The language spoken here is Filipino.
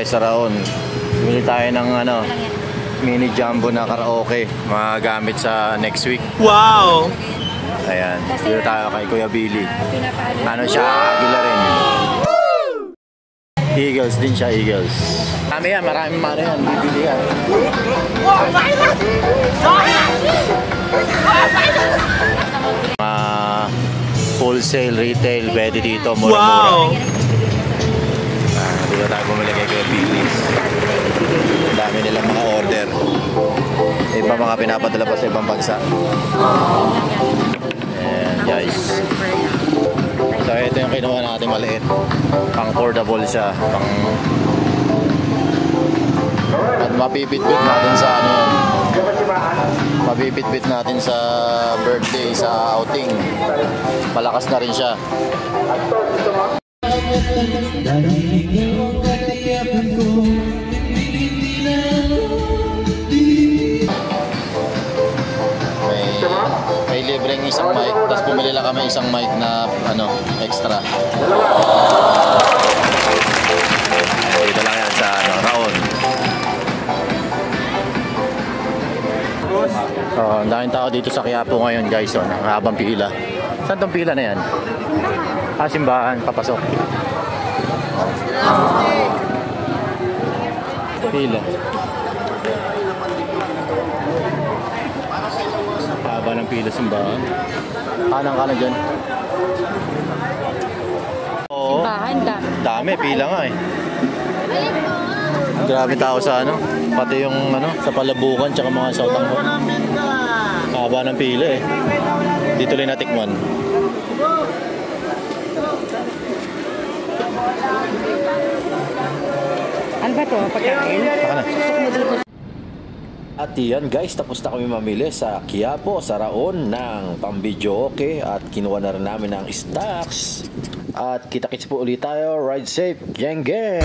tayo sa Raon. Bumili tayo ng ano, mini jumbo na karaoke. Magamit sa next week. Wow! Ayan, dito tayo kay Kuya Billy. Ano siya, Agila rin. Eagles din siya, Eagles. Marami yan, maraming mano yan, bibili yan. Wholesale, retail, pwede dito, mura-mura. Wow! Dito tayo bumili kay Kuya Billy. Ang dami nilang mga order. Iba mga pinapadala pa sa ibang bansa. Ayan guys. So ito yung kinuha natin maliit. Pang affordable siya. Pang at mapipitbit natin sa ano. Mapipitbit natin sa birthday, sa outing. Malakas na rin siya. May libreng isang mic, tapos bumili lang kami isang mic na ano, extra. Dito lang yan sa ano, Raon. Ang daming tao dito sa Quiapo ngayon guys, ang habang pila. Saan tong pila na yan? Simbahan, papasok. Pila. Haba ng pila simbahan. Kanang ka na dyan. Oo. Simbahan, dami, pila nga eh. Grabe tao sa ano. Pati yung ano, sa Palabukan tsaka mga Sautang. Haba ng pila eh. Dito lang natikman. Ano ba ito? Pagkain? Baka na. At yan guys, tapos na kami mamili sa Quiapo, sa Raon ng pambidyoke at kinuha na rin namin ng stocks. At kita-kits po ulit tayo. Ride safe, gang gang!